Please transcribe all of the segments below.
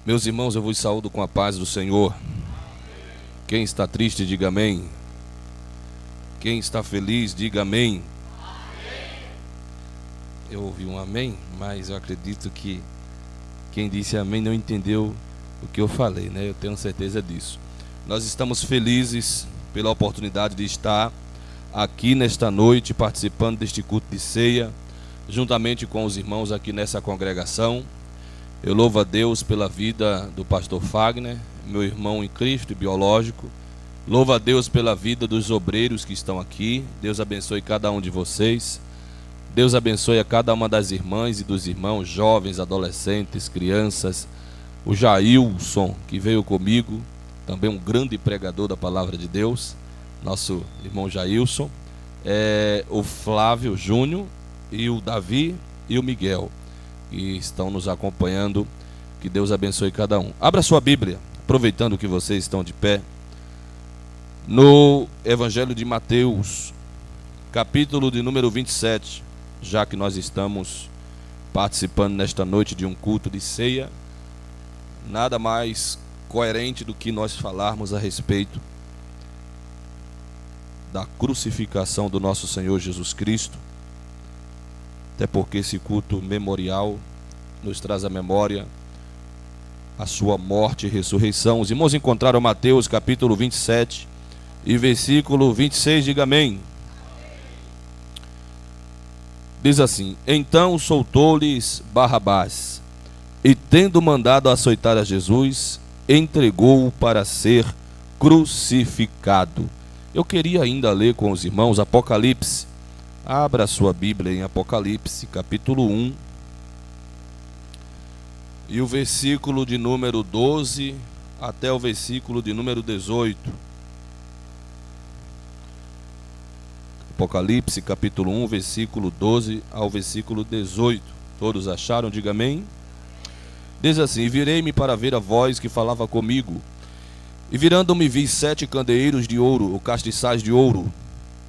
Meus irmãos, eu vos saúdo com a paz do Senhor. Quem está triste, diga amém. Quem está feliz, diga amém. Eu ouvi um amém, mas eu acredito que quem disse amém não entendeu o que eu falei, né? Eu tenho certeza disso. Nós estamos felizes pela oportunidade de estar aqui nesta noite, participando deste culto de ceia, juntamente com os irmãos aqui nessa congregação. Eu louvo a Deus pela vida do pastor Fagner, meu irmão em Cristo e biológico. Louvo a Deus pela vida dos obreiros que estão aqui. Deus abençoe cada um de vocês. Deus abençoe a cada uma das irmãs e dos irmãos, jovens, adolescentes, crianças. O Jailson, que veio comigo, também um grande pregador da palavra de Deus, nosso irmão Jailson. O Flávio Júnior e o Davi e o Miguel, que estão nos acompanhando. Que Deus abençoe cada um. Abra sua Bíblia, aproveitando que vocês estão de pé, no Evangelho de Mateus, capítulo de número 27, já que nós estamos participando nesta noite de um culto de ceia. Nada mais coerente do que nós falarmos a respeito da crucificação do nosso Senhor Jesus Cristo, até porque esse culto memorial nos traz à memória a sua morte e ressurreição. Os irmãos encontraram Mateus capítulo 27 e versículo 26, diga amém. Diz assim: então soltou-lhes Barrabás, e tendo mandado açoitar a Jesus, entregou-o para ser crucificado. Eu queria ainda ler com os irmãos Apocalipse. Abra a sua Bíblia em Apocalipse, capítulo 1, e o versículo de número 12 até o versículo de número 18. Apocalipse, capítulo 1, versículo 12 ao versículo 18. Todos acharam? Diga amém. Diz assim: e virei-me para ver a voz que falava comigo, e virando-me vi 7 candeeiros de ouro, ou castiçais de ouro,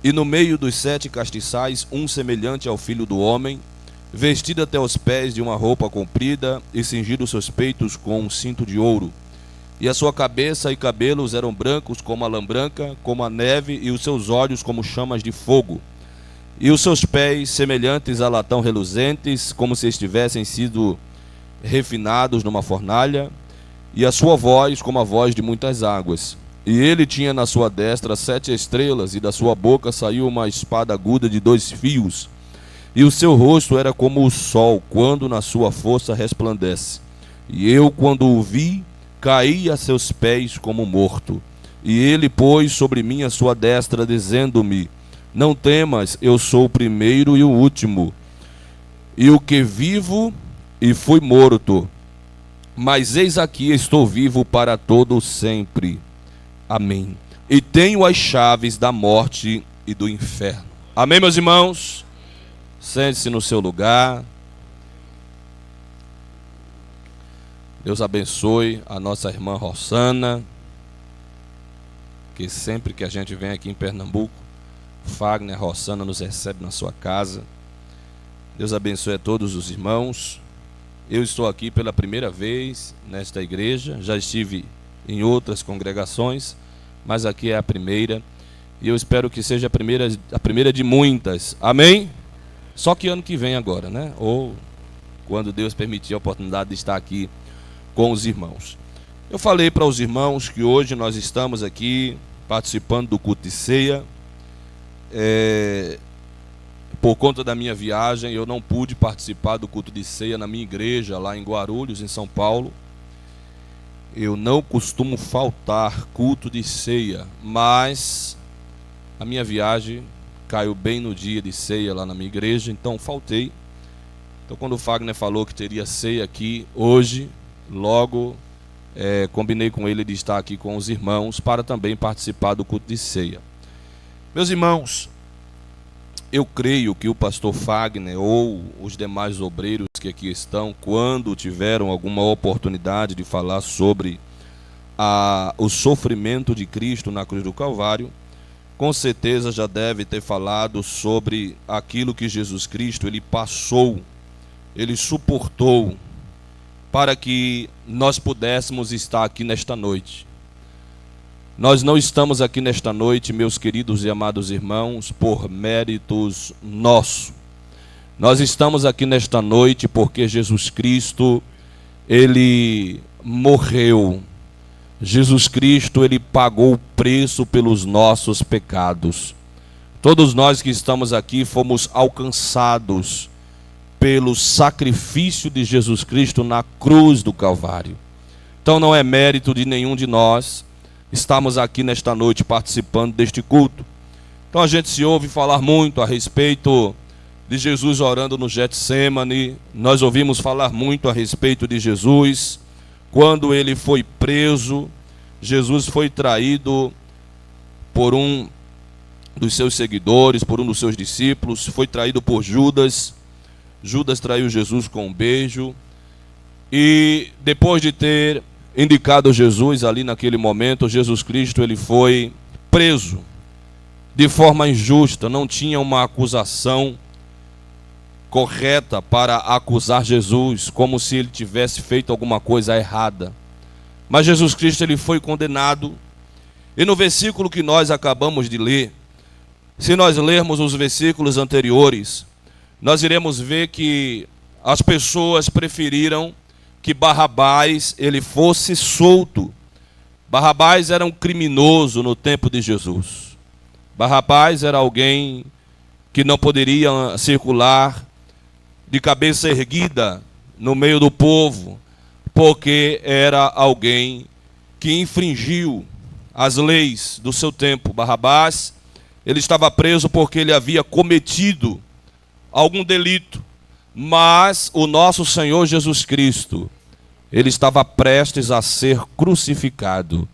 e no meio dos 7 castiçais um semelhante ao Filho do Homem, vestido até os pés de uma roupa comprida, e cingido os seus peitos com um cinto de ouro. E a sua cabeça e cabelos eram brancos como a lã branca, como a neve, e os seus olhos como chamas de fogo. E os seus pés semelhantes a latão reluzentes, como se estivessem sido refinados numa fornalha, e a sua voz como a voz de muitas águas. E ele tinha na sua destra 7 estrelas, e da sua boca saiu uma espada aguda de 2 fios. E o seu rosto era como o sol, quando na sua força resplandece. E eu, quando o vi, caí a seus pés como morto. E ele pôs sobre mim a sua destra, dizendo-me: não temas, eu sou o primeiro e o último, e o que vivo e fui morto. Mas eis aqui, estou vivo para todo sempre. Amém. E tenho as chaves da morte e do inferno. Amém, meus irmãos? Sente-se no seu lugar. Deus abençoe a nossa irmã Rossana, que sempre que a gente vem aqui em Pernambuco, Fagner, Rossana nos recebe na sua casa. Deus abençoe a todos os irmãos. Eu estou aqui pela primeira vez nesta igreja, já estive em outras congregações, mas aqui é a primeira, e eu espero que seja a primeira de muitas. Amém? Só que ano que vem agora, né? Ou quando Deus permitir a oportunidade de estar aqui com os irmãos. Eu falei para os irmãos que hoje nós estamos aqui participando do culto de ceia. Por conta da minha viagem, eu não pude participar do culto de ceia na minha igreja, lá em Guarulhos, em São Paulo. Eu não costumo faltar culto de ceia, mas a minha viagem caiu bem no dia de ceia lá na minha igreja, então faltei. Então, quando o Fagner falou que teria ceia aqui hoje, logo combinei com ele de estar aqui com os irmãos para também participar do culto de ceia. Meus irmãos, eu creio que o pastor Fagner ou os demais obreiros que aqui estão, quando tiveram alguma oportunidade de falar sobre o sofrimento de Cristo na cruz do Calvário, com certeza já deve ter falado sobre aquilo que Jesus Cristo ele passou, ele suportou para que nós pudéssemos estar aqui nesta noite. Nós não estamos aqui nesta noite, meus queridos e amados irmãos, por méritos nossos. Nós estamos aqui nesta noite porque Jesus Cristo, Ele morreu. Jesus Cristo, Ele pagou o preço pelos nossos pecados. Todos nós que estamos aqui fomos alcançados pelo sacrifício de Jesus Cristo na cruz do Calvário. Então não é mérito de nenhum de nós estarmos aqui nesta noite participando deste culto. Então a gente se ouve falar muito a respeito de Jesus orando no Getsêmani. Nós ouvimos falar muito a respeito de Jesus quando ele foi preso. Jesus foi traído por um dos seus seguidores, por um dos seus discípulos, foi traído por Judas. Judas traiu Jesus com um beijo. E depois de ter indicado Jesus ali naquele momento, Jesus Cristo, ele foi preso de forma injusta. Não tinha uma acusação correta para acusar Jesus, como se ele tivesse feito alguma coisa errada. Mas Jesus Cristo, ele foi condenado. E no versículo que nós acabamos de ler, se nós lermos os versículos anteriores, nós iremos ver que as pessoas preferiram que Barrabás ele fosse solto. Barrabás era um criminoso no tempo de Jesus. Barrabás era alguém que não poderia circular de cabeça erguida no meio do povo, porque era alguém que infringiu as leis do seu tempo. Barrabás, ele estava preso porque ele havia cometido algum delito, mas o nosso Senhor Jesus Cristo, ele estava prestes a ser crucificado.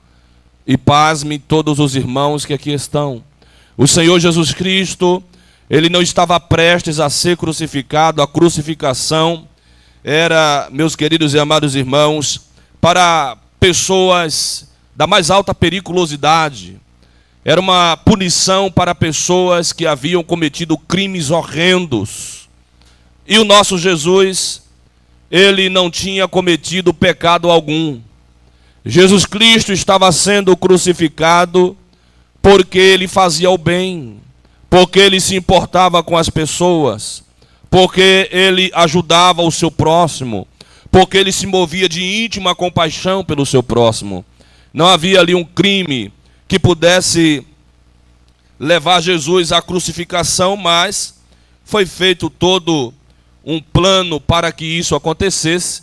E pasme todos os irmãos que aqui estão, o Senhor Jesus Cristo, ele não estava prestes a ser crucificado. A crucificação era, meus queridos e amados irmãos, para pessoas da mais alta periculosidade. Era uma punição para pessoas que haviam cometido crimes horrendos. E o nosso Jesus, ele não tinha cometido pecado algum. Jesus Cristo estava sendo crucificado porque ele fazia o bem, porque ele se importava com as pessoas, porque ele ajudava o seu próximo, porque ele se movia de íntima compaixão pelo seu próximo. Não havia ali um crime que pudesse levar Jesus à crucificação, mas foi feito todo um plano para que isso acontecesse.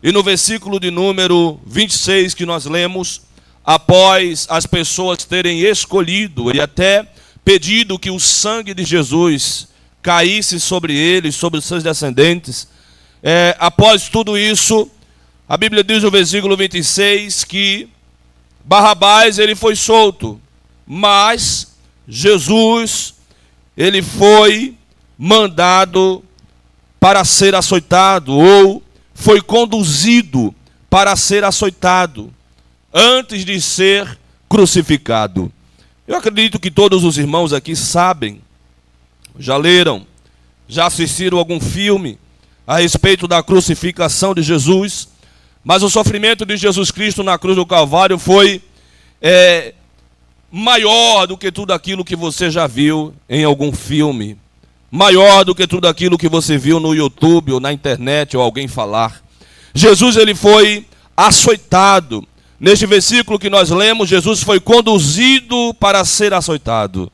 E no versículo de número 26 que nós lemos, após as pessoas terem escolhido e até pedido que o sangue de Jesus caísse sobre eles, sobre os seus descendentes, após tudo isso, a Bíblia diz no versículo 26 que Barrabás ele foi solto, mas Jesus ele foi mandado para ser açoitado, ou foi conduzido para ser açoitado antes de ser crucificado. Eu acredito que todos os irmãos aqui sabem, já leram, já assistiram algum filme a respeito da crucificação de Jesus. Mas o sofrimento de Jesus Cristo na cruz do Calvário foi maior do que tudo aquilo que você já viu em algum filme. Maior do que tudo aquilo que você viu no YouTube ou na internet ou alguém falar. Jesus ele foi açoitado. Neste versículo que nós lemos, Jesus foi conduzido para ser açoitado.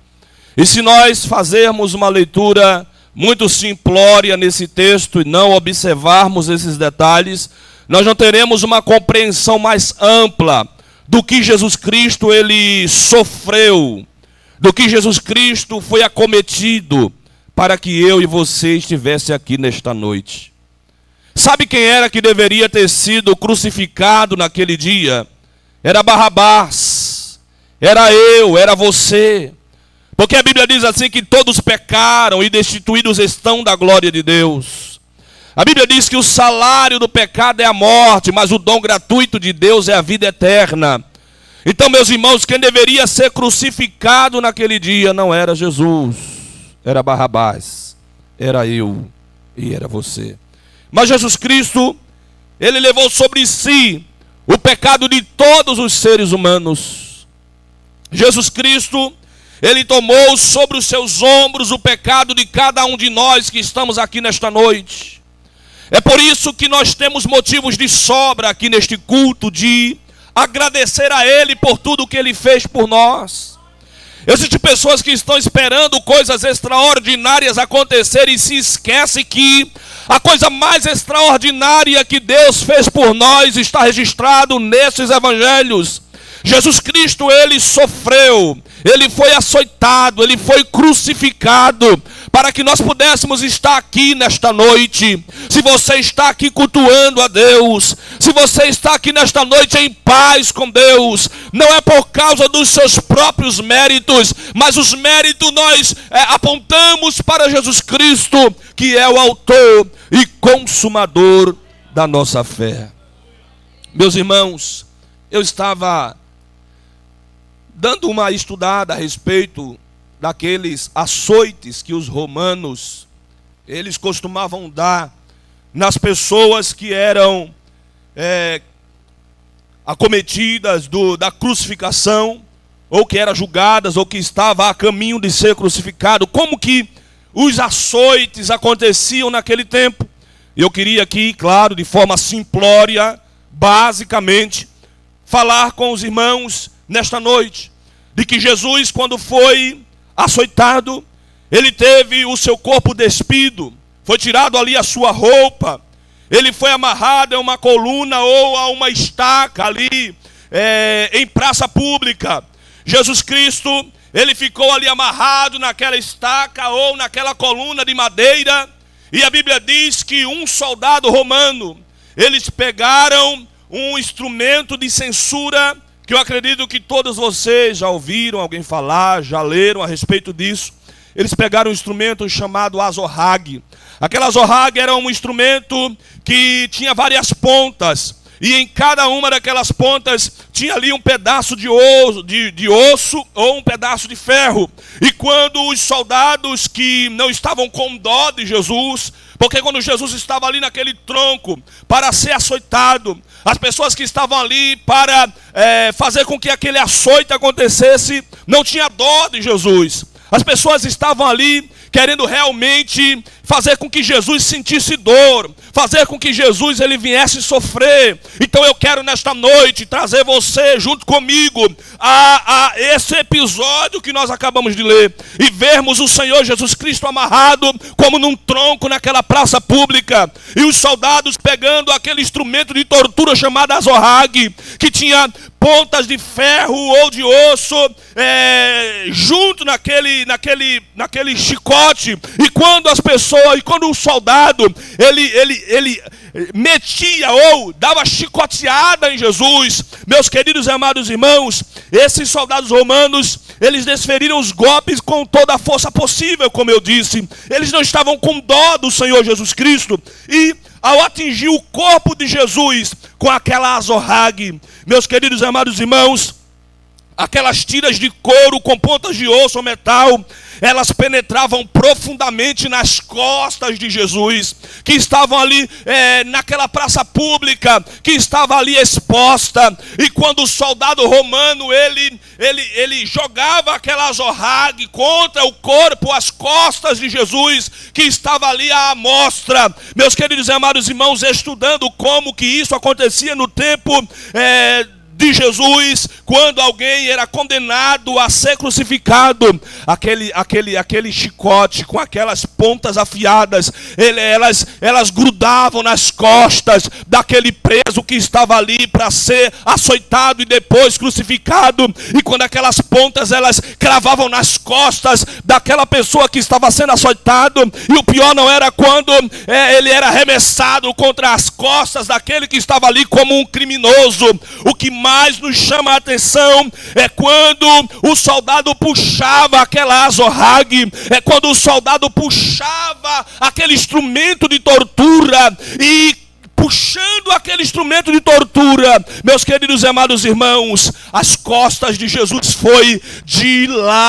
E se nós fazermos uma leitura muito simplória nesse texto e não observarmos esses detalhes, nós não teremos uma compreensão mais ampla do que Jesus Cristo ele sofreu, do que Jesus Cristo foi acometido para que eu e você estivesse aqui nesta noite. Sabe quem era que deveria ter sido crucificado naquele dia? Era Barrabás, era eu, era você. Porque a Bíblia diz assim que todos pecaram e destituídos estão da glória de Deus. A Bíblia diz que o salário do pecado é a morte, mas o dom gratuito de Deus é a vida eterna. Então, meus irmãos, quem deveria ser crucificado naquele dia não era Jesus, era Barrabás, era eu e era você. Mas Jesus Cristo, ele levou sobre si o pecado de todos os seres humanos. Jesus Cristo, ele tomou sobre os seus ombros o pecado de cada um de nós que estamos aqui nesta noite. É por isso que nós temos motivos de sobra aqui neste culto, de agradecer a Ele por tudo que Ele fez por nós. Existem pessoas que estão esperando coisas extraordinárias acontecerem e se esquecem que a coisa mais extraordinária que Deus fez por nós está registrado nesses evangelhos. Jesus Cristo, ele sofreu, ele foi açoitado, ele foi crucificado, para que nós pudéssemos estar aqui nesta noite. Se você está aqui cultuando a Deus, se você está aqui nesta noite em paz com Deus, não é por causa dos seus próprios méritos, mas os méritos nós apontamos para Jesus Cristo, que é o autor e consumador da nossa fé. Meus irmãos, eu estava dando uma estudada a respeito daqueles açoites que os romanos, eles costumavam dar nas pessoas que eram acometidas da crucificação, ou que eram julgadas, ou que estavam a caminho de ser crucificado. Como que os açoites aconteciam naquele tempo? Eu queria aqui, claro, de forma simplória, basicamente, falar com os irmãos nesta noite, de que Jesus, quando foi açoitado, ele teve o seu corpo despido, foi tirado ali a sua roupa, ele foi amarrado a uma coluna ou a uma estaca ali em praça pública. Jesus Cristo, ele ficou ali amarrado naquela estaca ou naquela coluna de madeira, e a Bíblia diz que um soldado romano, eles pegaram um instrumento de censura, que eu acredito que todos vocês já ouviram alguém falar, já leram a respeito disso. Eles pegaram um instrumento chamado azorrague. Aquela azorrague era um instrumento que tinha várias pontas, e em cada uma daquelas pontas tinha ali um pedaço de osso ou um pedaço de ferro. E quando os soldados que não estavam com dó de Jesus, porque quando Jesus estava ali naquele tronco para ser açoitado, as pessoas que estavam ali para fazer com que aquele açoite acontecesse, não tinha dó de Jesus. As pessoas estavam ali querendo realmente fazer com que Jesus sentisse dor, fazer com que Jesus ele viesse sofrer. Então eu quero nesta noite trazer você junto comigo a esse episódio que nós acabamos de ler, e vermos o Senhor Jesus Cristo amarrado como num tronco naquela praça pública, e os soldados pegando aquele instrumento de tortura chamado azorrague, que tinha pontas de ferro ou de osso junto naquele chicote. E quando as pessoas, e quando o soldado ele metia ou dava chicoteada em Jesus, meus queridos e amados irmãos, esses soldados romanos, eles desferiram os golpes com toda a força possível, como eu disse. Eles não estavam com dó do Senhor Jesus Cristo, e ao atingir o corpo de Jesus com aquela azorrague, meus queridos e amados irmãos, aquelas tiras de couro com pontas de osso ou metal, elas penetravam profundamente nas costas de Jesus, que estavam ali naquela praça pública, que estava ali exposta. E quando o soldado romano, ele jogava aquela azorrague contra o corpo, as costas de Jesus, que estava ali à amostra. Meus queridos e amados irmãos, estudando como que isso acontecia no tempo de Jesus, quando alguém era condenado a ser crucificado, aquele chicote com aquelas pontas afiadas, elas grudavam nas costas daquele preso que estava ali para ser açoitado e depois crucificado. E quando aquelas pontas elas cravavam nas costas daquela pessoa que estava sendo açoitado, e o pior não era quando ele era arremessado contra as costas daquele que estava ali como um criminoso. O que mais nos chama a atenção é quando o soldado puxava aquela azorrague, é quando o soldado puxava aquele instrumento de tortura, e puxando aquele instrumento de tortura, meus queridos e amados irmãos, as costas de Jesus foi dilacerada.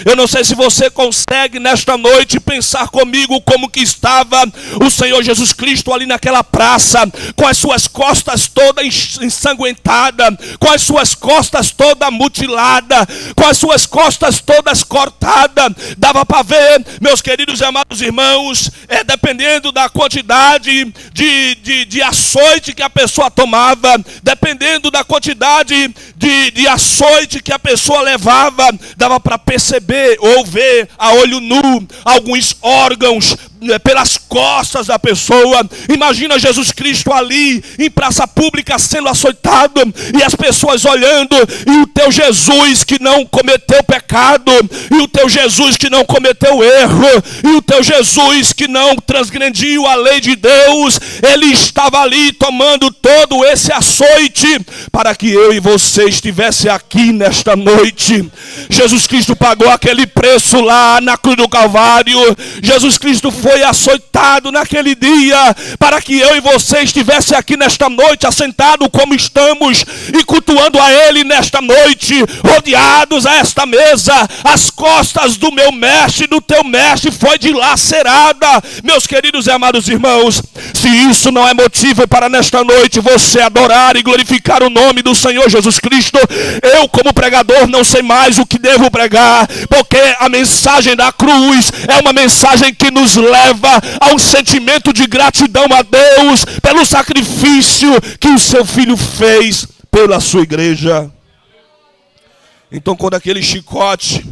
Eu não sei se você consegue nesta noite pensar comigo como que estava o Senhor Jesus Cristo ali naquela praça, com as suas costas toda ensanguentada, com as suas costas toda mutilada, com as suas costas todas cortadas. Dava para ver, meus queridos e amados irmãos, dependendo da quantidade de açoite que a pessoa tomava, dependendo da quantidade de açoite que a pessoa levava, dava para perceber ou ver a olho nu alguns órgãos pelas costas da pessoa. Imagina Jesus Cristo ali em praça pública sendo açoitado, e as pessoas olhando, e o teu Jesus que não cometeu pecado, e o teu Jesus que não cometeu erro, e o teu Jesus que não transgrediu a lei de Deus, ele estava ali tomando todo esse açoite para que eu e você estivesse aqui nesta noite. Jesus Cristo pagou aquele preço lá na cruz do Calvário. Jesus Cristo foi açoitado naquele dia para que eu e você estivesse aqui nesta noite, assentado como estamos e cultuando a Ele nesta noite, rodeados a esta mesa. As costas do meu mestre, do teu mestre, foi dilacerada. Meus queridos e amados irmãos, se isso não é motivo para nesta noite você adorar e glorificar o nome do Senhor Jesus Cristo, eu como pregador não sei mais o que devo pregar, porque a mensagem da cruz é uma mensagem que nos leva a um sentimento de gratidão a Deus pelo sacrifício que o seu Filho fez pela sua igreja. Então, quando aquele chicote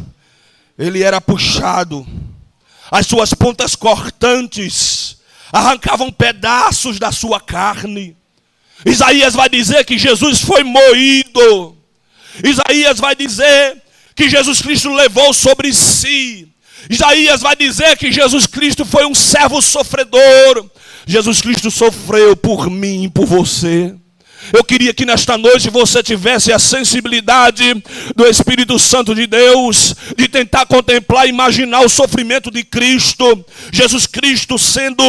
ele era puxado, as suas pontas cortantes arrancavam pedaços da sua carne. Isaías vai dizer que Jesus foi moído. Isaías vai dizer que Jesus Cristo levou sobre si. Isaías vai dizer que Jesus Cristo foi um servo sofredor. Jesus Cristo sofreu por mim e por você. Eu queria que nesta noite você tivesse a sensibilidade do Espírito Santo de Deus, de tentar contemplar e imaginar o sofrimento de Cristo. Jesus Cristo sendo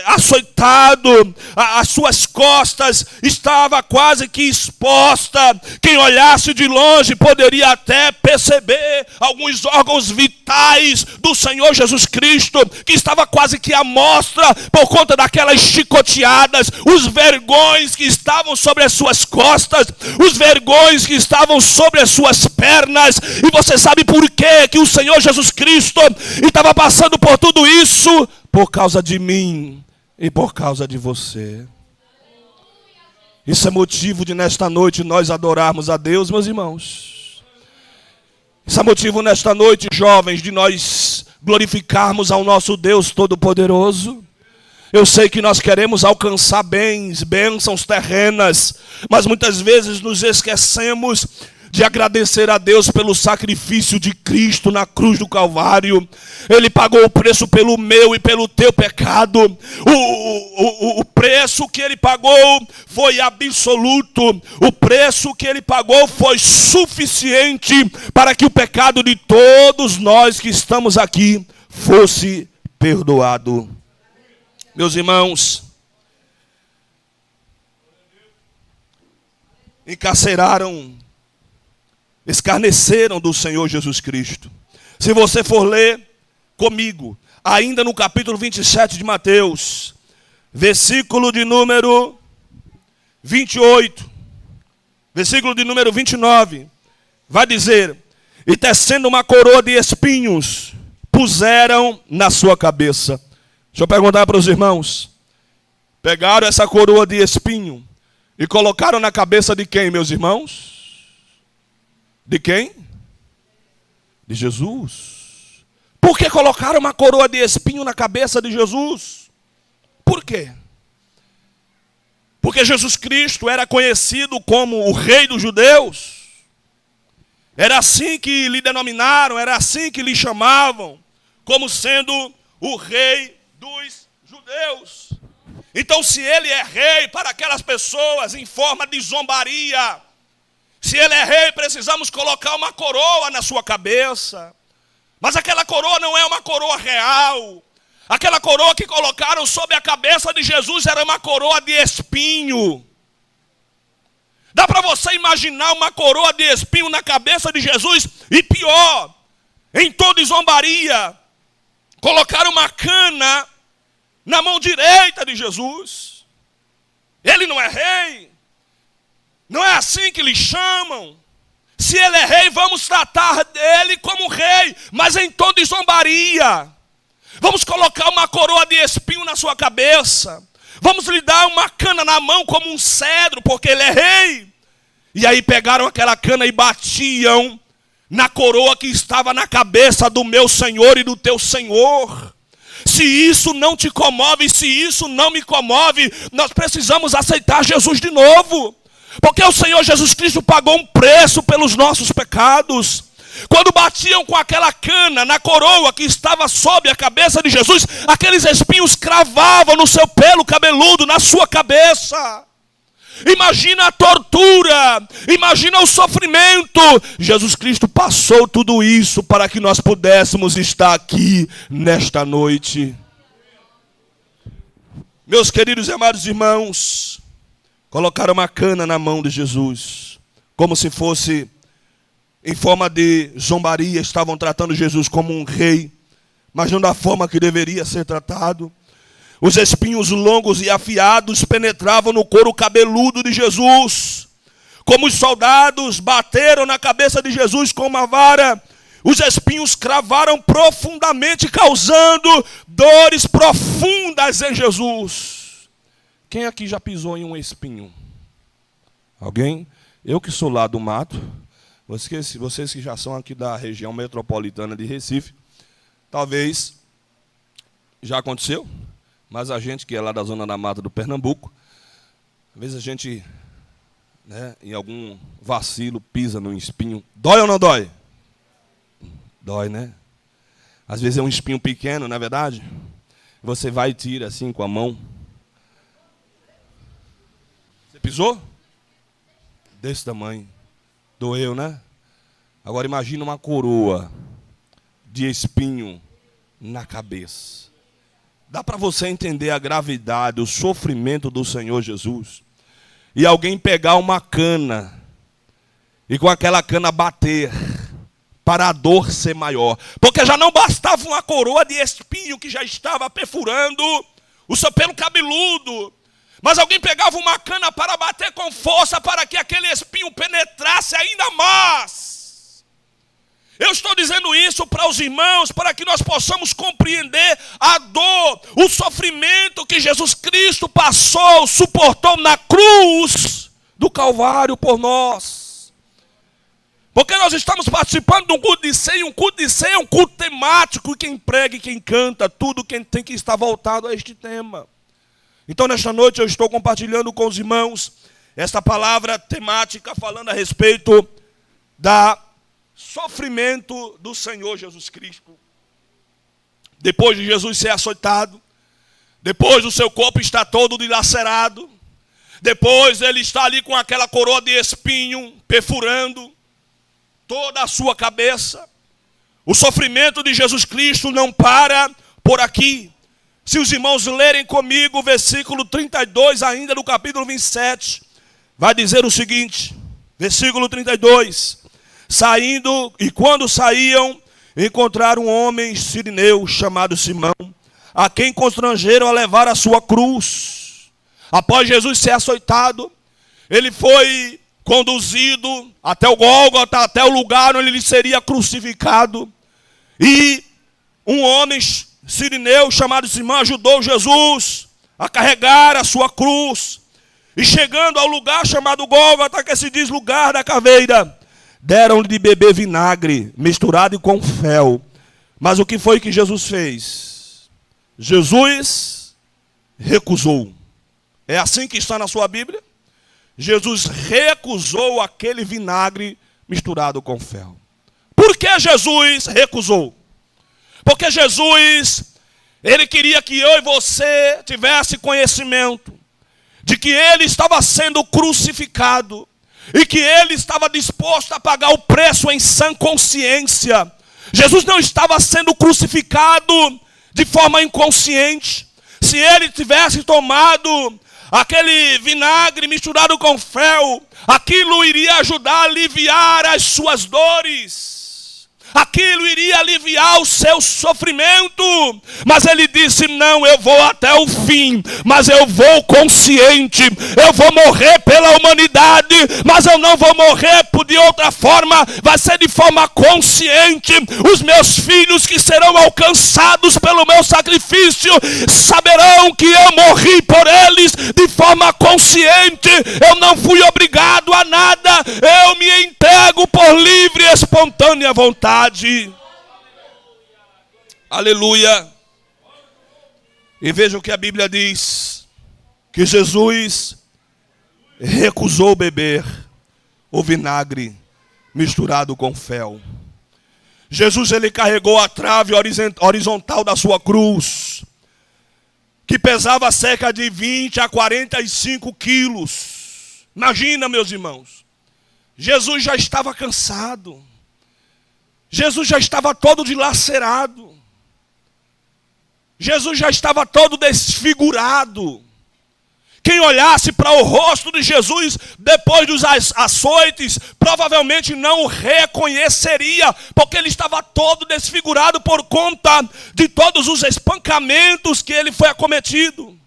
açoitado, as suas costas estava quase que exposta. Quem olhasse de longe poderia até perceber alguns órgãos vitais do Senhor Jesus Cristo, que estava quase que à mostra por conta daquelas chicoteadas, os vergões que estavam sobre as suas costas, os vergões que estavam sobre as suas pernas. E você sabe por quê que o Senhor Jesus Cristo estava passando por tudo isso? Por causa de mim e por causa de você. Isso é motivo de nesta noite nós adorarmos a Deus, meus irmãos. Isso é motivo nesta noite, jovens, de nós glorificarmos ao nosso Deus Todo-Poderoso. Eu sei que nós queremos alcançar bênçãos terrenas, mas muitas vezes nos esquecemos de agradecer a Deus pelo sacrifício de Cristo na cruz do Calvário. Ele pagou o preço pelo meu e pelo teu pecado. O preço que ele pagou foi absoluto. O preço que ele pagou foi suficiente para que o pecado de todos nós que estamos aqui fosse perdoado. Meus irmãos, encarceraram, escarneceram do Senhor Jesus Cristo. Se você for ler comigo, ainda no capítulo 27 de Mateus, versículo de número 28, versículo de número 29, vai dizer: e tecendo uma coroa de espinhos, puseram na sua cabeça. Deixa eu perguntar para os irmãos. Pegaram essa coroa de espinho e colocaram na cabeça de quem, meus irmãos? De quem? De Jesus. Por que colocaram uma coroa de espinho na cabeça de Jesus? Por quê? Porque Jesus Cristo era conhecido como o Rei dos Judeus. Era assim que lhe denominaram, era assim que lhe chamavam, como sendo o Rei dos judeus. Então, se ele é rei para aquelas pessoas em forma de zombaria, se ele é rei, precisamos colocar uma coroa na sua cabeça. Mas aquela coroa não é uma coroa real. Aquela coroa que colocaram sobre a cabeça de Jesus era uma coroa de espinho. Dá para você imaginar uma coroa de espinho na cabeça de Jesus? E pior, em toda zombaria, colocaram uma cana na mão direita de Jesus. Ele não é rei. Não é assim que lhe chamam. Se ele é rei, vamos tratar dele como rei, mas em toda zombaria. Vamos colocar uma coroa de espinho na sua cabeça. Vamos lhe dar uma cana na mão como um cedro, porque ele é rei. E aí pegaram aquela cana e batiam na coroa que estava na cabeça do meu Senhor e do teu Senhor. Se isso não te comove, se isso não me comove, nós precisamos aceitar Jesus de novo. Porque o Senhor Jesus Cristo pagou um preço pelos nossos pecados. Quando batiam com aquela cana na coroa que estava sob a cabeça de Jesus, aqueles espinhos cravavam no seu pelo cabeludo, na sua cabeça. Imagina a tortura, imagina o sofrimento. Jesus Cristo passou tudo isso para que nós pudéssemos estar aqui nesta noite. Meus queridos e amados irmãos, colocaram uma cana na mão de Jesus, como se fosse em forma de zombaria. Estavam tratando Jesus como um rei, mas não da forma que deveria ser tratado. Os espinhos longos e afiados penetravam no couro cabeludo de Jesus. Como os soldados bateram na cabeça de Jesus com uma vara, os espinhos cravaram profundamente, causando dores profundas em Jesus. Quem aqui já pisou em um espinho? Alguém? Eu que sou lá do mato. Vocês que já são aqui da região metropolitana de Recife, talvez já aconteceu, mas a gente que é lá da zona da mata do Pernambuco, às vezes a gente, em algum vacilo, pisa num espinho. Dói ou não dói? Dói, né? Às vezes é um espinho pequeno, não é verdade? Você vai e tira assim com a mão. Você pisou? Desse tamanho. Doeu, né? Agora imagina uma coroa de espinho na cabeça. Dá para você entender a gravidade, o sofrimento do Senhor Jesus. E alguém pegar uma cana e com aquela cana bater para a dor ser maior. Porque já não bastava uma coroa de espinho que já estava perfurando o seu pelo cabeludo. Mas alguém pegava uma cana para bater com força para que aquele espinho penetrasse ainda mais. Eu estou dizendo isso para os irmãos, para que nós possamos compreender a dor, o sofrimento que Jesus Cristo passou, suportou na cruz do Calvário por nós. Porque nós estamos participando de um culto de ceia, é um culto temático, e quem prega e quem canta, tudo quem tem que estar voltado a este tema. Então, nesta noite, eu estou compartilhando com os irmãos esta palavra temática, falando a respeito da sofrimento do Senhor Jesus Cristo. Depois de Jesus ser açoitado, depois do seu corpo estar todo dilacerado, depois ele está ali com aquela coroa de espinho, perfurando toda a sua cabeça. O sofrimento de Jesus Cristo não para por aqui. Se os irmãos lerem comigo o versículo 32, ainda do capítulo 27, vai dizer o seguinte, versículo 32, saindo, e quando saíam, encontraram um homem sirineu chamado Simão, a quem constrangeram a levar a sua cruz. Após Jesus ser açoitado, ele foi conduzido até o Gólgota, até o lugar onde ele seria crucificado, e um homem sirineu chamado Simão ajudou Jesus a carregar a sua cruz. E chegando ao lugar chamado Gólgota, que se diz lugar da caveira, deram-lhe de beber vinagre misturado com fel. Mas o que foi que Jesus fez? Jesus recusou. É assim que está na sua Bíblia? Jesus recusou aquele vinagre misturado com fel. Por que Jesus recusou? Porque Jesus, ele queria que eu e você tivesse conhecimento de que ele estava sendo crucificado e que ele estava disposto a pagar o preço em sã consciência. Jesus não estava sendo crucificado de forma inconsciente. Se ele tivesse tomado aquele vinagre misturado com fel, aquilo iria ajudar a aliviar as suas dores. Aquilo iria aliviar o seu sofrimento. Mas ele disse, não, eu vou até o fim, mas eu vou consciente. Eu vou morrer pela humanidade, mas eu não vou morrer de outra forma. Vai ser de forma consciente. Os meus filhos que serão alcançados pelo meu sacrifício saberão que eu morri por eles de forma consciente. Eu não fui obrigado a nada. Eu me entrego por livre e espontânea vontade. Aleluia. E veja o que a Bíblia diz, que Jesus recusou beber o vinagre misturado com fel. Jesus, ele carregou a trave horizontal da sua cruz, que pesava cerca de 20 a 45 quilos. Imagina, meus irmãos, Jesus já estava cansado. Jesus já estava todo dilacerado. Jesus já estava todo desfigurado. Quem olhasse para o rosto de Jesus depois dos açoites, provavelmente não o reconheceria, porque ele estava todo desfigurado por conta de todos os espancamentos que ele foi acometido.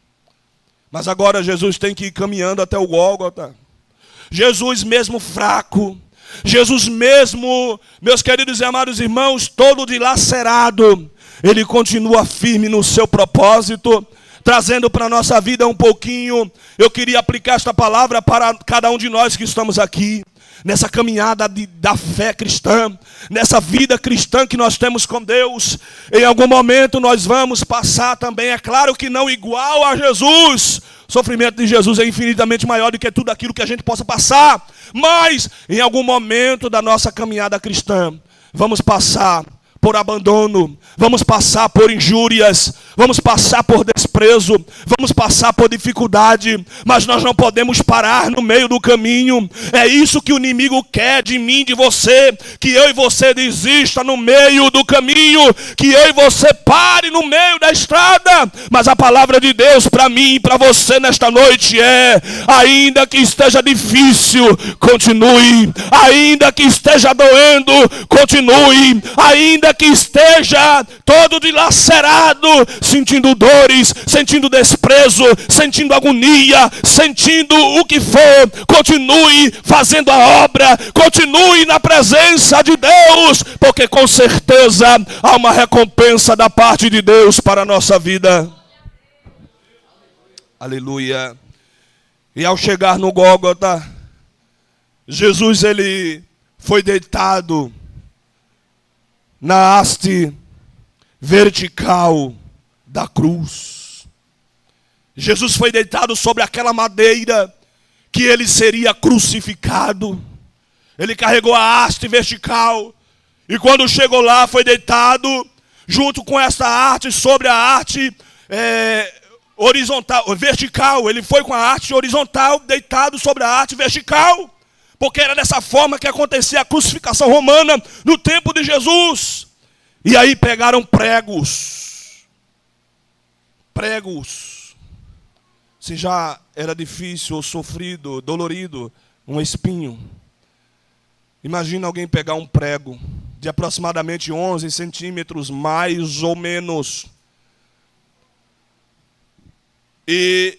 Mas agora Jesus tem que ir caminhando até o Gólgota. Jesus mesmo fraco, Jesus mesmo, meus queridos e amados irmãos, todo dilacerado, ele continua firme no seu propósito, trazendo para a nossa vida um pouquinho. Eu queria aplicar esta palavra para cada um de nós que estamos aqui, nessa caminhada da fé cristã, nessa vida cristã que nós temos com Deus. Em algum momento nós vamos passar também, é claro que não igual a Jesus. O sofrimento de Jesus é infinitamente maior do que tudo aquilo que a gente possa passar. Mas, em algum momento da nossa caminhada cristã, vamos passar por abandono, vamos passar por injúrias, vamos passar por desprezo, vamos passar por dificuldade, mas nós não podemos parar no meio do caminho. É isso que o inimigo quer de mim, de você, que eu e você desista no meio do caminho, que eu e você pare no meio da estrada. Mas a palavra de Deus para mim e para você nesta noite é: ainda que esteja difícil, continue, ainda que esteja doendo, continue, ainda que esteja todo dilacerado, sentindo dores, sentindo desprezo, sentindo agonia, sentindo o que for, continue fazendo a obra, continue na presença de Deus, porque com certeza há uma recompensa da parte de Deus para a nossa vida. Aleluia. E ao chegar no Gólgota, Jesus, ele foi deitado na haste vertical da cruz. Jesus foi deitado sobre aquela madeira que ele seria crucificado. Ele carregou a haste vertical e quando chegou lá foi deitado junto com essa haste sobre a haste horizontal, vertical. Ele foi com a haste horizontal deitado sobre a haste vertical, porque era dessa forma que acontecia a crucificação romana no tempo de Jesus. E aí pegaram pregos. Se já era difícil ou sofrido, dolorido, um espinho. Imagina alguém pegar um prego de aproximadamente 11 centímetros, mais ou menos. E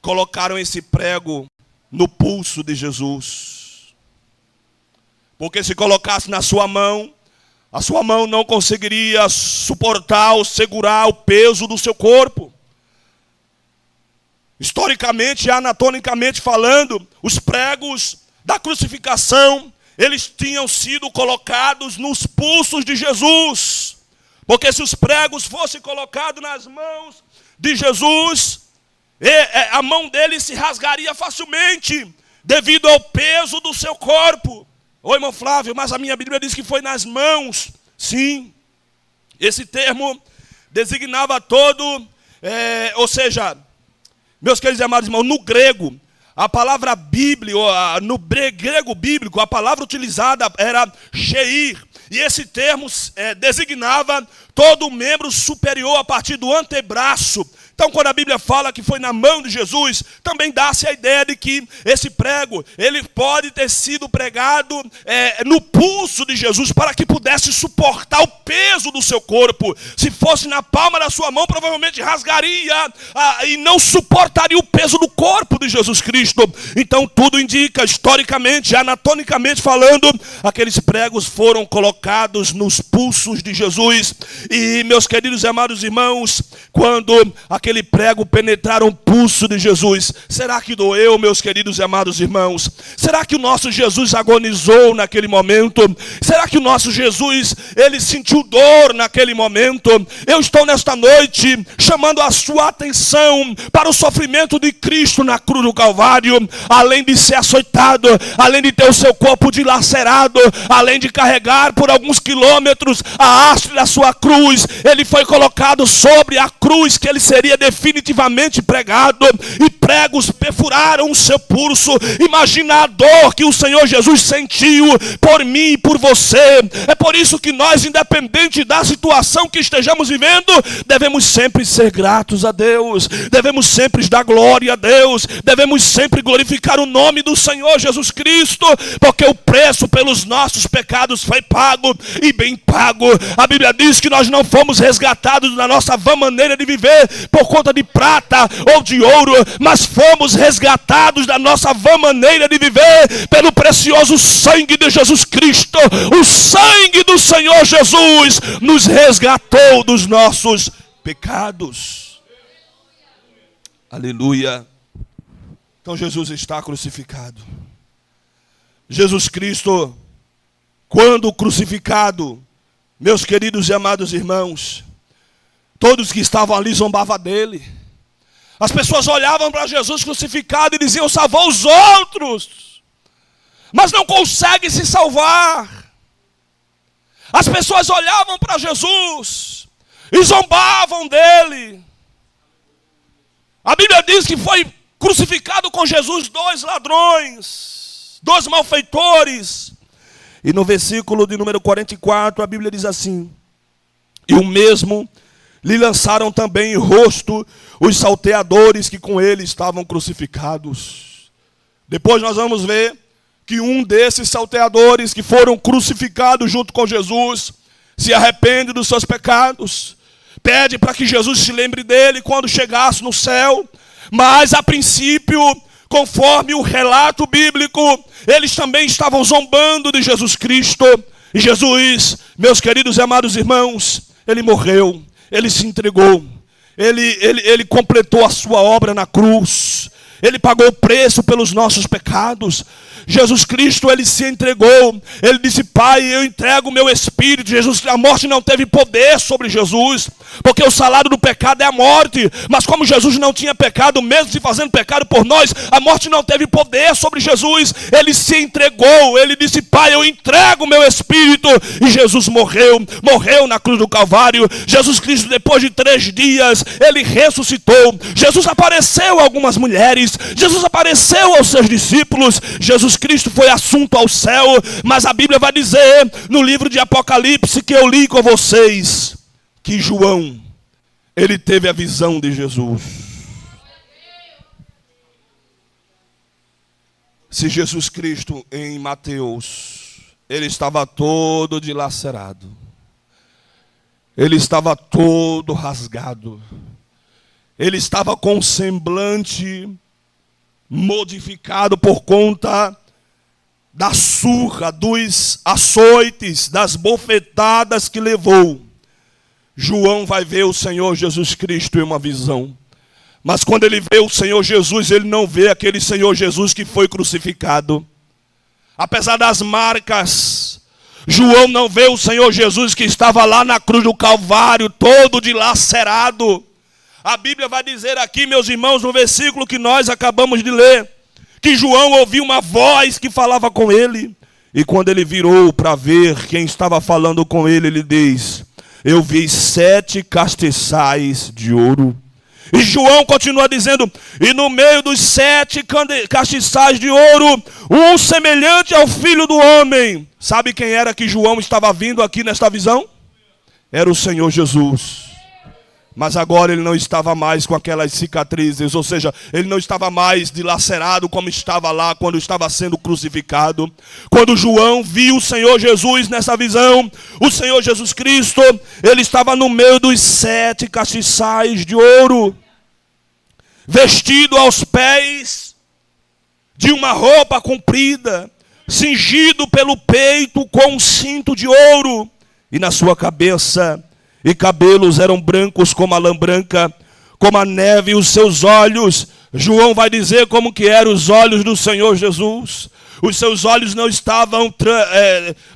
colocaram esse prego no pulso de Jesus. Porque se colocasse na sua mão, a sua mão não conseguiria suportar ou segurar o peso do seu corpo. Historicamente e anatomicamente falando, os pregos da crucificação, eles tinham sido colocados nos pulsos de Jesus. Porque se os pregos fossem colocados nas mãos de Jesus, a mão dele se rasgaria facilmente, devido ao peso do seu corpo. Ô irmão Flávio, mas a minha Bíblia diz que foi nas mãos. Sim, esse termo designava todo, ou seja, meus queridos e amados irmãos, no grego, a palavra Bíblia, no grego bíblico, a palavra utilizada era sheir. E esse termo designava todo o membro superior a partir do antebraço. Então, quando a Bíblia fala que foi na mão de Jesus, também dá-se a ideia de que esse prego, ele pode ter sido pregado no pulso de Jesus, para que pudesse suportar o peso do seu corpo. Se fosse na palma da sua mão, provavelmente rasgaria e não suportaria o peso do corpo de Jesus Cristo. Então, tudo indica, historicamente, anatomicamente falando, aqueles pregos foram colocados nos pulsos de Jesus. E, meus queridos e amados irmãos, quando aquele prego penetrar o pulso de Jesus, será que doeu, meus queridos e amados irmãos? Será que o nosso Jesus agonizou naquele momento? Será que o nosso Jesus, ele sentiu dor naquele momento? Eu estou nesta noite chamando a sua atenção para o sofrimento de Cristo na cruz do Calvário. Além de ser açoitado, além de ter o seu corpo dilacerado, além de carregar por alguns quilômetros a haste da sua cruz, ele foi colocado sobre a cruz que ele seria definitivamente pregado, e pregos perfuraram o seu pulso. Imagina a dor que o Senhor Jesus sentiu por mim e por você. É por isso que nós, independente da situação que estejamos vivendo, devemos sempre ser gratos a Deus, devemos sempre dar glória a Deus, devemos sempre glorificar o nome do Senhor Jesus Cristo, porque o preço pelos nossos pecados foi pago, e bem pago. A Bíblia diz que nós não fomos resgatados da nossa vã maneira de viver por conta de prata ou de ouro, mas fomos resgatados da nossa vã maneira de viver pelo precioso sangue de Jesus Cristo. O sangue do Senhor Jesus nos resgatou dos nossos pecados. Aleluia. Então Jesus está crucificado. Jesus Cristo, quando crucificado, meus queridos e amados irmãos, todos que estavam ali zombavam dele. As pessoas olhavam para Jesus crucificado e diziam: salvou os outros, mas não consegue se salvar. As pessoas olhavam para Jesus e zombavam dele. A Bíblia diz que foi crucificado com Jesus 2 ladrões, 2 malfeitores. E no versículo de número 44, a Bíblia diz assim: e o mesmo lhe lançaram também em rosto os salteadores que com ele estavam crucificados. Depois nós vamos ver que um desses salteadores que foram crucificados junto com Jesus se arrepende dos seus pecados, pede para que Jesus se lembre dele quando chegasse no céu. Mas a princípio, conforme o relato bíblico, eles também estavam zombando de Jesus Cristo. E Jesus, meus queridos e amados irmãos, ele morreu, ele se entregou, ele completou a sua obra na cruz, ele pagou o preço pelos nossos pecados. Jesus Cristo, ele se entregou, ele disse: Pai, eu entrego o meu espírito. Jesus, a morte não teve poder sobre Jesus, porque o salário do pecado é a morte. Mas como Jesus não tinha pecado, mesmo se fazendo pecado por nós, a morte não teve poder sobre Jesus. Ele se entregou, ele disse: Pai, eu entrego o meu espírito. E Jesus morreu na cruz do Calvário. Jesus Cristo, depois de 3 dias, ele ressuscitou. Jesus apareceu a algumas mulheres, Jesus apareceu aos seus discípulos. Jesus Cristo foi assunto ao céu, mas a Bíblia vai dizer no livro de Apocalipse, que eu li com vocês, que João, ele teve a visão de Jesus. Se Jesus Cristo em Mateus, ele estava todo dilacerado, ele estava todo rasgado, ele estava com um semblante modificado por conta da surra, dos açoites, das bofetadas que levou. João vai ver o Senhor Jesus Cristo em uma visão. Mas quando ele vê o Senhor Jesus, ele não vê aquele Senhor Jesus que foi crucificado. Apesar das marcas, João não vê o Senhor Jesus que estava lá na cruz do Calvário, todo dilacerado. A Bíblia vai dizer aqui, meus irmãos, no versículo que nós acabamos de ler, que João ouviu uma voz que falava com ele. E quando ele virou para ver quem estava falando com ele, ele diz: eu vi 7 castiçais de ouro. E João continua dizendo: e no meio dos 7 castiçais de ouro, um semelhante ao Filho do Homem. Sabe quem era que João estava vindo aqui nesta visão? Era o Senhor Jesus. Mas agora ele não estava mais com aquelas cicatrizes, ou seja, ele não estava mais dilacerado como estava lá quando estava sendo crucificado. Quando João viu o Senhor Jesus nessa visão, o Senhor Jesus Cristo, ele estava no meio dos 7 castiçais de ouro, vestido aos pés de uma roupa comprida, cingido pelo peito com um cinto de ouro, e na sua cabeça e cabelos eram brancos como a lã branca, como a neve, e os seus olhos, João vai dizer como que eram os olhos do Senhor Jesus. Os seus olhos não estavam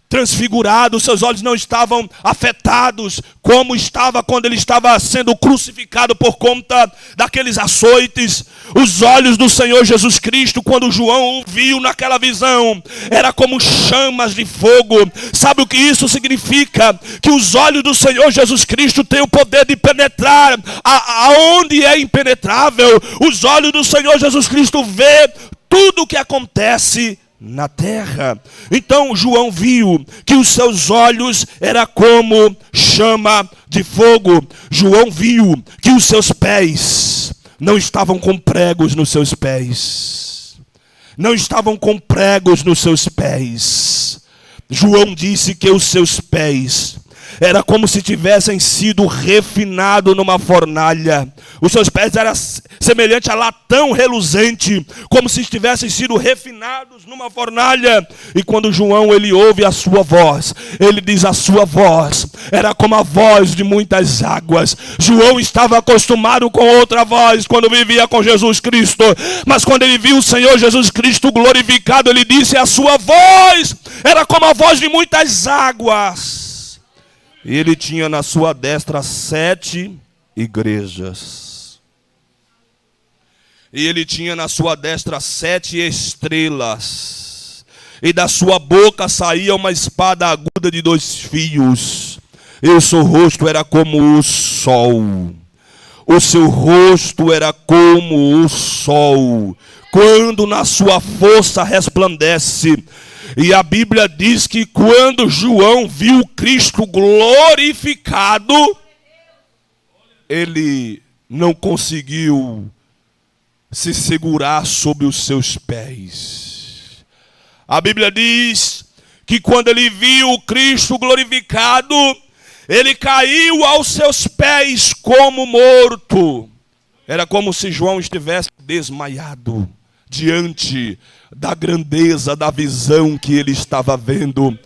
transfigurados, os seus olhos não estavam afetados, como estava quando ele estava sendo crucificado por conta daqueles açoites. Os olhos do Senhor Jesus Cristo, quando João o viu naquela visão, era como chamas de fogo. Sabe o que isso significa? Que os olhos do Senhor Jesus Cristo têm o poder de penetrar aonde é impenetrável. Os olhos do Senhor Jesus Cristo vê tudo o que acontece na terra. Então João viu que os seus olhos era como chama de fogo. João viu que os seus pés não estavam com pregos nos seus pés. Não estavam com pregos nos seus pés. João disse que os seus pés era como se tivessem sido refinados numa fornalha. Os seus pés eram semelhantes a latão reluzente, como se tivessem sido refinados numa fornalha. E quando João ele ouve a sua voz, ele diz: a sua voz era como a voz de muitas águas. João estava acostumado com outra voz quando vivia com Jesus Cristo, mas quando ele viu o Senhor Jesus Cristo glorificado, ele disse: a sua voz era como a voz de muitas águas. E ele tinha na sua destra 7 igrejas. E ele tinha na sua destra 7 estrelas. E da sua boca saía uma espada aguda de 2 fios. E o seu rosto era como o sol. O seu rosto era como o sol, quando na sua força resplandece. E a Bíblia diz que quando João viu Cristo glorificado, ele não conseguiu se segurar sobre os seus pés. A Bíblia diz que quando ele viu Cristo glorificado, ele caiu aos seus pés como morto. Era como se João estivesse desmaiado diante da grandeza da visão que ele estava vendo.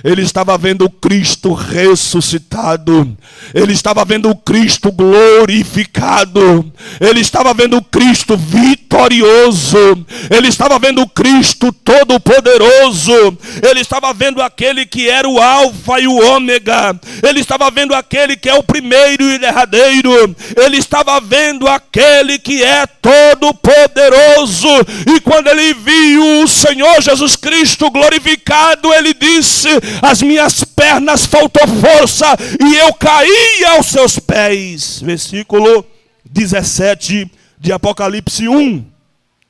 Ele estava vendo Cristo ressuscitado. Ele estava vendo Cristo glorificado. Ele estava vendo Cristo vitorioso. Ele estava vendo Cristo todo-poderoso. Ele estava vendo aquele que era o alfa e o ômega. Ele estava vendo aquele que é o primeiro e derradeiro. Ele estava vendo aquele que é todo-poderoso. E quando ele viu o Senhor Jesus Cristo glorificado, ele disse: as minhas pernas faltou força e eu caí aos seus pés. Versículo 17 de Apocalipse 1.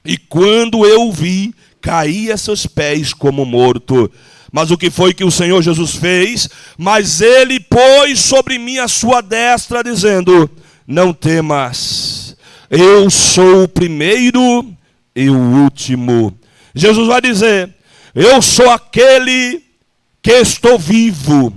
E quando eu o vi, caí a seus pés como morto. Mas o que foi que o Senhor Jesus fez? Mas ele pôs sobre mim a sua destra, dizendo: não temas, eu sou o primeiro e o último. Jesus vai dizer: eu sou aquele que estou vivo.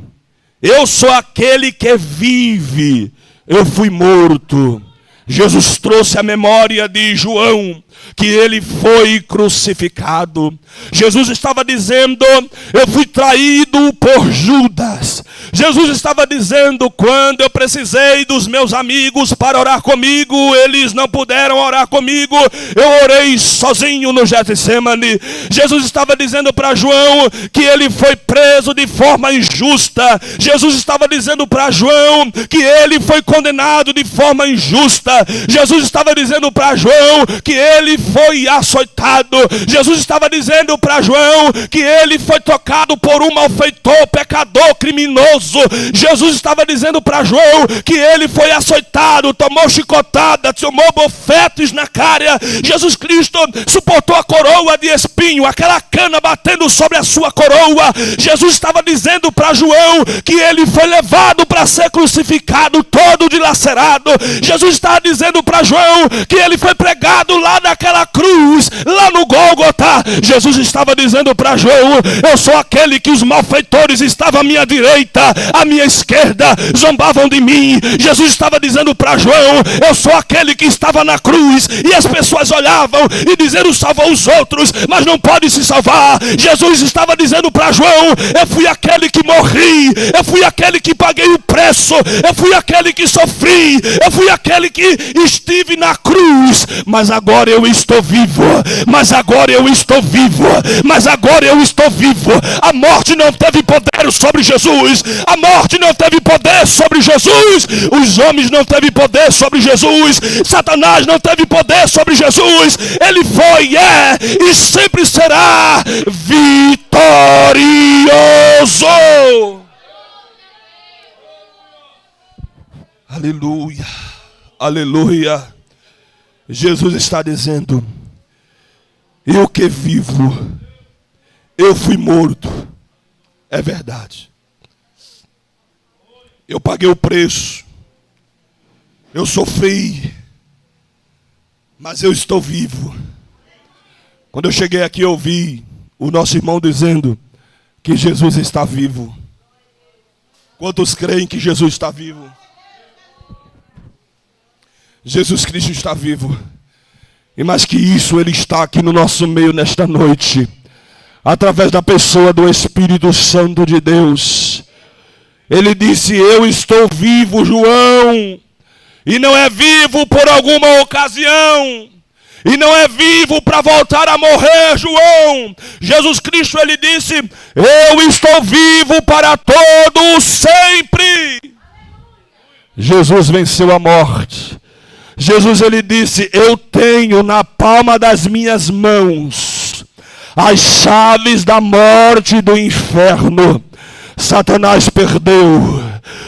Eu sou aquele que vive. Eu fui morto. Jesus trouxe a memória de João que ele foi crucificado. Jesus estava dizendo: eu fui traído por Judas. Jesus estava dizendo: quando eu precisei dos meus amigos para orar comigo, eles não puderam orar comigo, eu orei sozinho no Getsemane. Jesus estava dizendo para João que ele foi preso de forma injusta. Jesus estava dizendo para João que ele foi condenado de forma injusta. Jesus estava dizendo para João que ele foi açoitado. Jesus estava dizendo para João que ele foi tocado por um malfeitor, pecador, criminoso. criminoso. Jesus estava dizendo para João que ele foi açoitado, tomou chicotada, tomou bofetes na cara. Jesus Cristo suportou a coroa de espinho, aquela cana batendo sobre a sua coroa. Jesus estava dizendo para João que ele foi levado para ser crucificado, todo dilacerado. Jesus estava dizendo para João que ele foi pregado lá naquela cruz, lá no Gólgota. Jesus estava dizendo para João: eu sou aquele que os malfeitores estavam à minha direita, à minha esquerda, zombavam de mim. Jesus estava dizendo para João: eu sou aquele que estava na cruz, e as pessoas olhavam e diziam: salvou os outros, mas não pode se salvar. Jesus estava dizendo para João: eu fui aquele que morri, eu fui aquele que paguei o preço, eu fui aquele que sofri, eu fui aquele que estive na cruz, mas agora eu estou vivo, mas agora eu estou vivo, mas agora eu estou vivo. A morte não teve poder sobre Jesus, a morte não teve poder sobre Jesus, os homens não teve poder sobre Jesus, Satanás não teve poder sobre Jesus. Ele foi, é e sempre será vitorioso. Aleluia, aleluia. Jesus está dizendo: eu que vivo, eu fui morto. É verdade. Eu paguei o preço, eu sofri, mas eu estou vivo. Quando eu cheguei aqui, eu ouvi o nosso irmão dizendo que Jesus está vivo. Quantos creem que Jesus está vivo? Jesus Cristo está vivo. E mais que isso, Ele está aqui no nosso meio nesta noite, através da pessoa do Espírito Santo de Deus. Ele disse: eu estou vivo, João. E não é vivo por alguma ocasião, e não é vivo para voltar a morrer, João. Jesus Cristo, Ele disse: eu estou vivo para todo sempre. Jesus venceu a morte. Jesus, Ele disse: eu tenho na palma das minhas mãos as chaves da morte e do inferno. Satanás perdeu,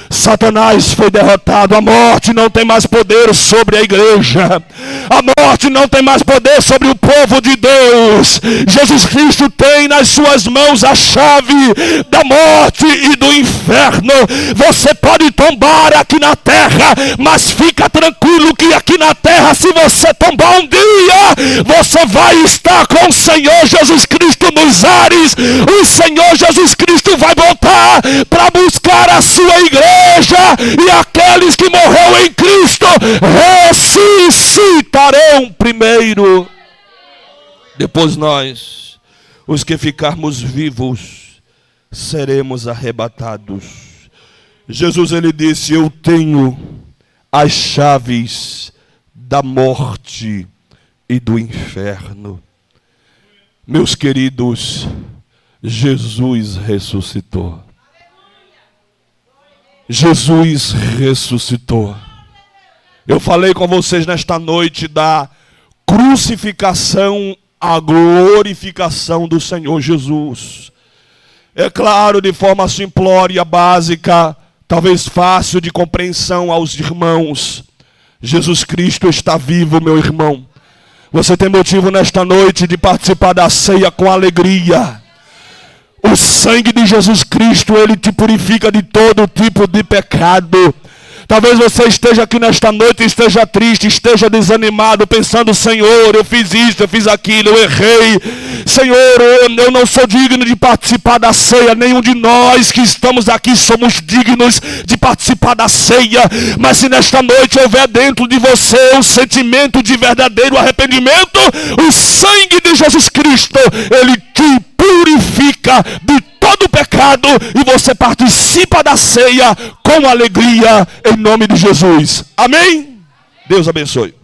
Satanás foi derrotado. A morte não tem mais poder sobre a igreja, a morte não tem mais poder sobre o povo de Deus. Jesus Cristo tem nas suas mãos a chave da morte e do inferno. Você pode tombar aqui na terra, mas fica tranquilo que aqui na terra, se você tombar um dia, você vai estar com o Senhor Jesus Cristo nos ares. O Senhor Jesus Cristo vai voltar para buscar a sua igreja, e aqueles que morreram em Cristo ressuscitarão primeiro. Depois nós, os que ficarmos vivos, seremos arrebatados. Jesus, Ele disse: eu tenho as chaves da morte e do inferno. Meus queridos, Jesus ressuscitou. Jesus ressuscitou. Eu falei com vocês nesta noite da crucificação à glorificação do Senhor Jesus. É claro, de forma simplória, básica, talvez fácil de compreensão aos irmãos. Jesus Cristo está vivo, meu irmão. Você tem motivo nesta noite de participar da ceia com alegria. O sangue de Jesus Cristo, Ele te purifica de todo tipo de pecado. Talvez você esteja aqui nesta noite, esteja triste, esteja desanimado, pensando: Senhor, eu fiz isso, eu fiz aquilo, eu errei. Senhor, eu não sou digno de participar da ceia. Nenhum de nós que estamos aqui somos dignos de participar da ceia. Mas se nesta noite houver dentro de você um sentimento de verdadeiro arrependimento, o sangue de Jesus Cristo, Ele te purifica de todo pecado, e você participa da ceia com alegria, em nome de Jesus. Amém? Deus abençoe.